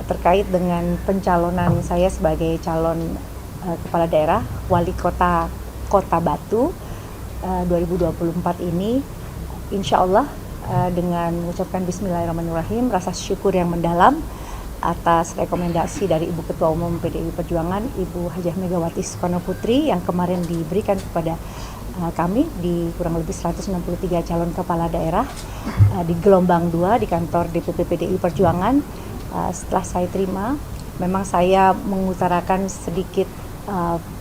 terkait dengan pencalonan saya sebagai calon kepala daerah wali kota Kota Batu 2024 ini, insya Allah dengan mengucapkan Bismillahirrahmanirrahim, rasa syukur yang mendalam atas rekomendasi dari Ibu Ketua Umum PDI Perjuangan, Ibu Hajah Megawati Soekarno Putri yang kemarin diberikan kepada kami di kurang lebih 163 calon kepala daerah di gelombang 2 di kantor DPP PDI Perjuangan. Setelah saya terima, memang saya mengutarakan sedikit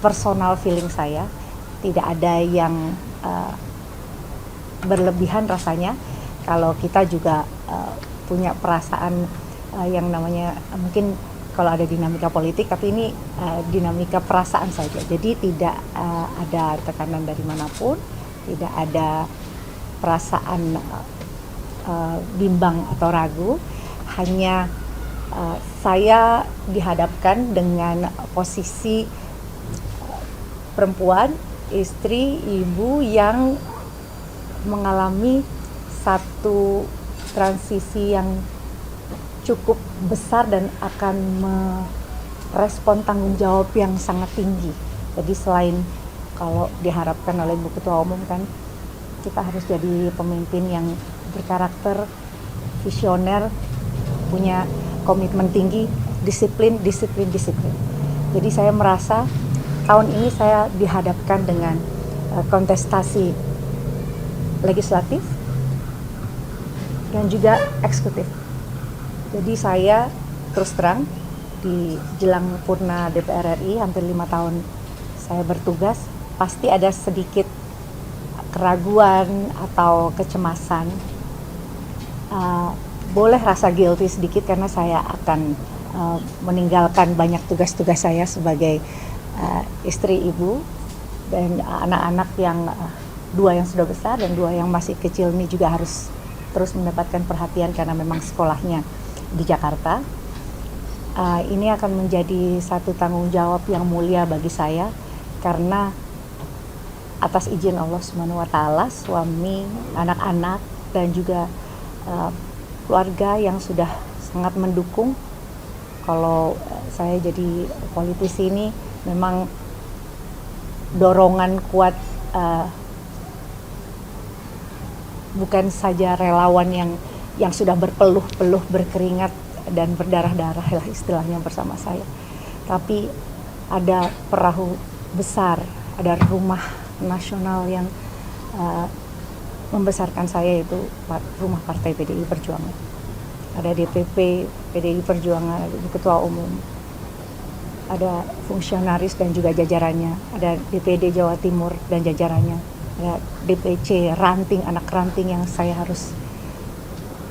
personal feeling saya, tidak ada yang berlebihan rasanya. Kalau kita juga punya perasaan yang namanya mungkin kalau ada dinamika politik, tapi ini dinamika perasaan saja. Jadi tidak ada tekanan dari manapun, tidak ada perasaan bimbang atau ragu. Hanya saya dihadapkan dengan posisi perempuan, istri, ibu yang mengalami satu transisi yang cukup besar dan akan merespon tanggung jawab yang sangat tinggi. Jadi selain kalau diharapkan oleh Ibu Ketua Umum kan kita harus jadi pemimpin yang berkarakter, visioner, punya komitmen tinggi, disiplin. Jadi saya merasa tahun ini saya dihadapkan dengan kontestasi legislatif dan juga eksekutif. Jadi saya terus terang di jelang purna DPR RI hampir 5 tahun saya bertugas, pasti ada sedikit keraguan atau kecemasan. Boleh rasa guilty sedikit karena saya akan meninggalkan banyak tugas-tugas saya sebagai istri, ibu, dan anak-anak yang 2 yang sudah besar dan 2 yang masih kecil ini juga harus terus mendapatkan perhatian karena memang sekolahnya di Jakarta. Ini akan menjadi satu tanggung jawab yang mulia bagi saya karena atas izin Allah Subhanahu wa taala, suami, anak-anak dan juga keluarga yang sudah sangat mendukung. Kalau saya jadi politisi ini memang dorongan kuat, bukan saja relawan yang sudah berpeluh-peluh, berkeringat dan berdarah-darah lah istilahnya bersama saya, tapi ada perahu besar, ada rumah nasional yang membesarkan saya, yaitu rumah Partai PDI Perjuangan. Ada DPP PDI Perjuangan, ada Ketua Umum, ada fungsionaris dan juga jajarannya, ada DPD Jawa Timur dan jajarannya, ada DPC ranting, anak ranting yang saya harus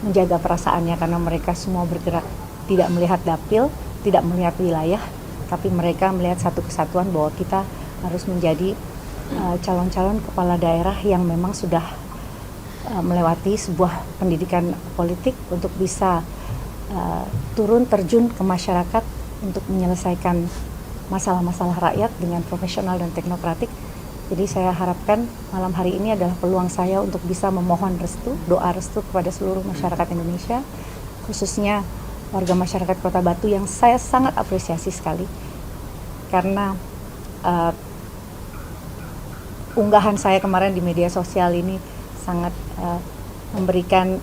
menjaga perasaannya karena mereka semua bergerak tidak melihat dapil, tidak melihat wilayah, tapi mereka melihat satu kesatuan bahwa kita harus menjadi calon-calon kepala daerah yang memang sudah melewati sebuah pendidikan politik untuk bisa turun terjun ke masyarakat untuk menyelesaikan masalah-masalah rakyat dengan profesional dan teknokratik. Jadi saya harapkan malam hari ini adalah peluang saya untuk bisa memohon restu, doa restu kepada seluruh masyarakat Indonesia, khususnya warga masyarakat Kota Batu yang saya sangat apresiasi sekali. Karena unggahan saya kemarin di media sosial ini sangat memberikan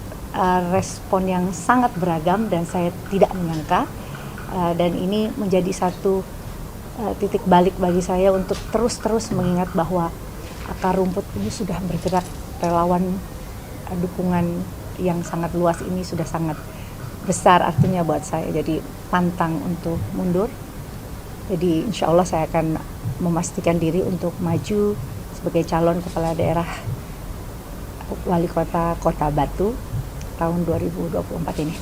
respon yang sangat beragam dan saya tidak menyangka. Dan ini menjadi satu titik balik bagi saya untuk terus mengingat bahwa akar rumput ini sudah bergerak, relawan dukungan yang sangat luas ini sudah sangat besar artinya buat saya, jadi pantang untuk mundur. Jadi insya Allah saya akan memastikan diri untuk maju sebagai calon kepala daerah wali kota Kota Batu tahun 2024 ini.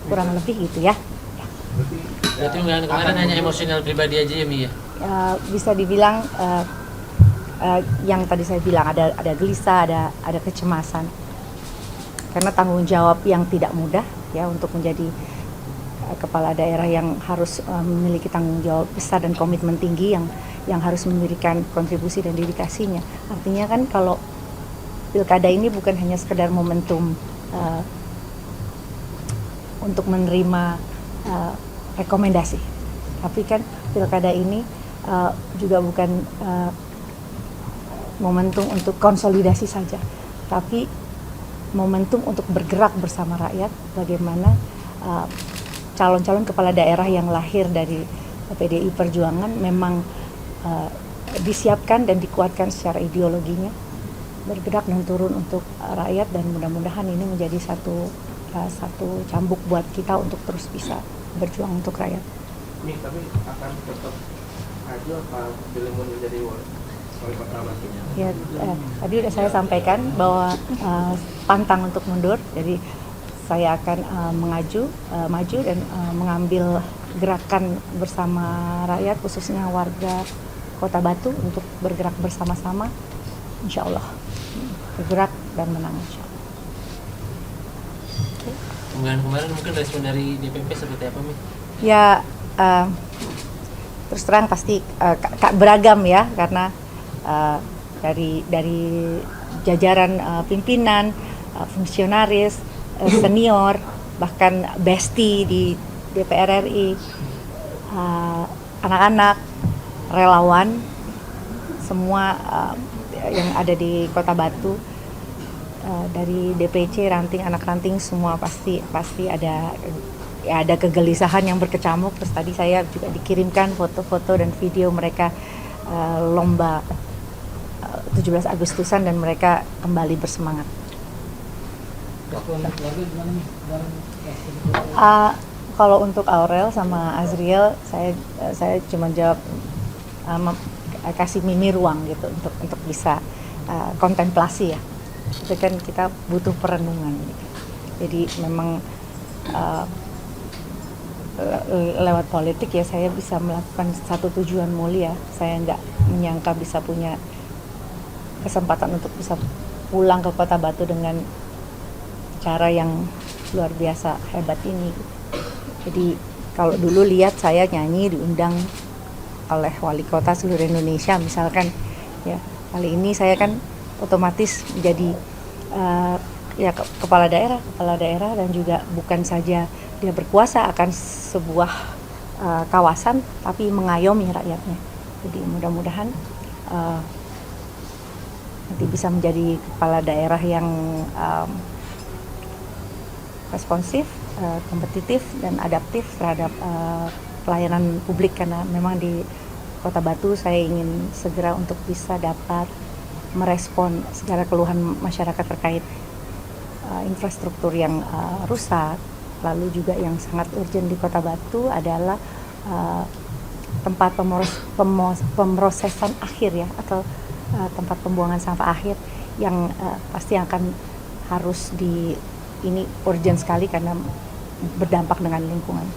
Kurang lebih gitu ya. Berarti kemarin hanya emosional pribadi aja ya Mi ya? Bisa dibilang yang tadi saya bilang ada gelisah, ada kecemasan karena tanggung jawab yang tidak mudah ya untuk menjadi kepala daerah yang harus memiliki tanggung jawab besar dan komitmen tinggi yang harus memberikan kontribusi dan dedikasinya. Artinya kan kalau pilkada ini bukan hanya sekedar momentum untuk menerima rekomendasi. Tapi kan pilkada ini juga bukan momentum untuk konsolidasi saja, tapi momentum untuk bergerak bersama rakyat. Bagaimana calon-calon kepala daerah yang lahir dari PDI Perjuangan memang disiapkan dan dikuatkan secara ideologinya, bergerak dan turun untuk rakyat, dan mudah-mudahan ini menjadi satu cambuk buat kita untuk terus bisa berjuang untuk rakyat. Nih, tapi akan tetap maju apa pilih mundur jadi wali kota Batu? Ya, tadi sudah saya sampaikan bahwa pantang untuk mundur, jadi saya akan maju dan mengambil gerakan bersama rakyat, khususnya warga Kota Batu, untuk bergerak bersama-sama, insya Allah bergerak dan menang, insya Allah. Pemilihan kemarin mungkin respon dari DPP seperti apa, Mi? Ya, terus terang pasti beragam ya, karena dari jajaran pimpinan, fungsionaris, senior, bahkan besti di DPR RI, anak-anak, relawan, semua yang ada di Kota Batu, dari DPC, ranting, anak ranting, semua pasti ada kegelisahan yang berkecamuk. Terus tadi saya juga dikirimkan foto-foto dan video mereka lomba 17 Agustusan, dan mereka kembali bersemangat. Kalau untuk Aurel sama Azriel, saya cuma jawab kasih Mimi ruang gitu untuk bisa kontemplasi ya. Itu kan kita butuh perenungan gitu. Jadi memang lewat politik ya saya bisa melakukan satu tujuan mulia. Saya nggak menyangka bisa punya kesempatan untuk bisa pulang ke Kota Batu dengan cara yang luar biasa hebat ini. Jadi kalau dulu lihat saya nyanyi diundang oleh wali kota seluruh Indonesia misalkan, ya kali ini saya kan otomatis menjadi kepala daerah, dan juga bukan saja dia berkuasa akan sebuah kawasan, tapi mengayomi rakyatnya. Jadi mudah-mudahan nanti bisa menjadi kepala daerah yang responsif, kompetitif, dan adaptif terhadap pelayanan publik, karena memang di Kota Batu saya ingin segera untuk bisa dapat merespon segala keluhan masyarakat terkait infrastruktur yang rusak. Lalu juga yang sangat urgent di Kota Batu adalah tempat pemrosesan akhir ya, atau tempat pembuangan sampah akhir yang pasti akan harus ini urgent sekali karena berdampak dengan lingkungan.